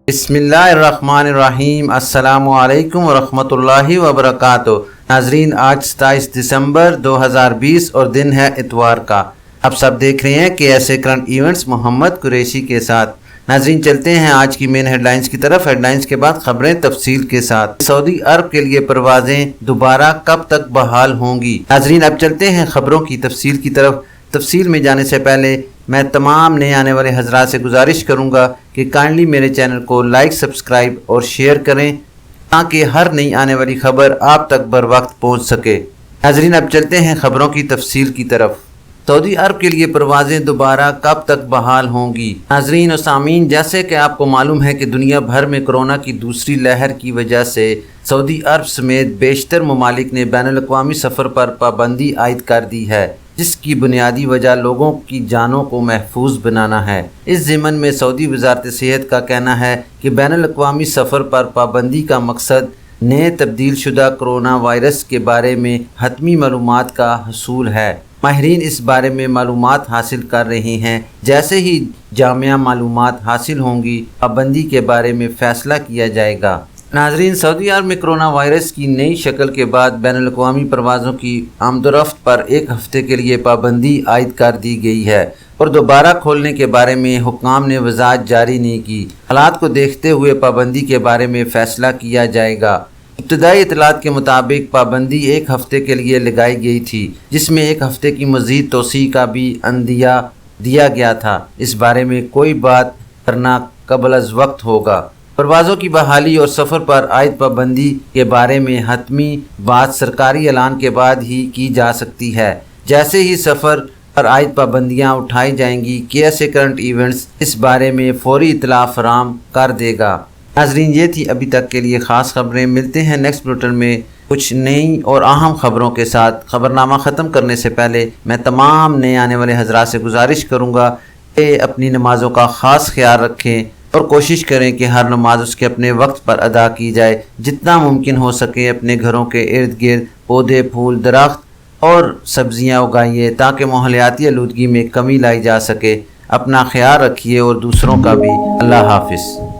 بسم اللہ الرحمن الرحیم۔ السلام علیکم ورحمۃ اللہ وبرکاتہ۔ ناظرین، آج 27 دسمبر 2020 اور دن ہے اتوار کا۔ اب سب دیکھ رہے ہیں کہ ایسے کرنٹ ایونٹس محمد قریشی کے ساتھ۔ ناظرین، چلتے ہیں آج کی مین ہیڈ لائنز کی طرف۔ ہیڈ لائنز کے بعد خبریں تفصیل کے ساتھ۔ سعودی عرب کے لیے پروازیں دوبارہ کب تک بحال ہوں گی؟ ناظرین، اب چلتے ہیں خبروں کی تفصیل کی طرف۔ تفصیل میں جانے سے پہلے میں تمام نئے آنے والے حضرات سے گزارش کروں گا کہ کائنڈلی میرے چینل کو لائک، سبسکرائب اور شیئر کریں تاکہ ہر نئی آنے والی خبر آپ تک بر وقت پہنچ سکے۔ ناظرین، اب چلتے ہیں خبروں کی تفصیل کی طرف۔ سعودی عرب کے لیے پروازیں دوبارہ کب تک بحال ہوں گی؟ ناظرین و سامعین، جیسے کہ آپ کو معلوم ہے کہ دنیا بھر میں کورونا کی دوسری لہر کی وجہ سے سعودی عرب سمیت بیشتر ممالک نے بین الاقوامی سفر پر پابندی عائد کر دی ہے، جس کی بنیادی وجہ لوگوں کی جانوں کو محفوظ بنانا ہے۔ اس ضمن میں سعودی وزارت صحت کا کہنا ہے کہ بین الاقوامی سفر پر پابندی کا مقصد نئے تبدیل شدہ کرونا وائرس کے بارے میں حتمی معلومات کا حصول ہے۔ ماہرین اس بارے میں معلومات حاصل کر رہے ہیں۔ جیسے ہی جامع معلومات حاصل ہوں گی، پابندی کے بارے میں فیصلہ کیا جائے گا۔ ناظرین، سعودی عرب میں کرونا وائرس کی نئی شکل کے بعد بین الاقوامی پروازوں کی آمد و رفت پر ایک ہفتے کے لیے پابندی عائد کر دی گئی ہے اور دوبارہ کھولنے کے بارے میں حکام نے وضاحت جاری نہیں کی۔ حالات کو دیکھتے ہوئے پابندی کے بارے میں فیصلہ کیا جائے گا۔ ابتدائی اطلاعات کے مطابق پابندی ایک ہفتے کے لیے لگائی گئی تھی، جس میں ایک ہفتے کی مزید توسیع کا بھی عندیہ دیا گیا تھا۔ اس بارے میں کوئی بات کرنا قبل از وقت ہوگا۔ پروازوں کی بحالی اور سفر پر عائد پابندی کے بارے میں حتمی بات سرکاری اعلان کے بعد ہی کی جا سکتی ہے۔ جیسے ہی سفر پر عائد پابندیاں اٹھائی جائیں گی، ایسے کرنٹ ایونٹس اس بارے میں فوری اطلاع فراہم کر دے گا۔ ناظرین، یہ تھی ابھی تک کے لیے خاص خبریں۔ ملتے ہیں نیکسٹ بلیٹن میں کچھ نئی اور اہم خبروں کے ساتھ۔ خبرنامہ ختم کرنے سے پہلے میں تمام نئے آنے والے حضرات سے گزارش کروں گا کہ اپنی نمازوں کا خاص خیال رکھیں اور کوشش کریں کہ ہر نماز اس کے اپنے وقت پر ادا کی جائے۔ جتنا ممکن ہو سکے اپنے گھروں کے ارد گرد پودے، پھول، درخت اور سبزیاں اگائیے تاکہ ماحولیاتی آلودگی میں کمی لائی جا سکے۔ اپنا خیال رکھیے اور دوسروں کا بھی۔ اللہ حافظ۔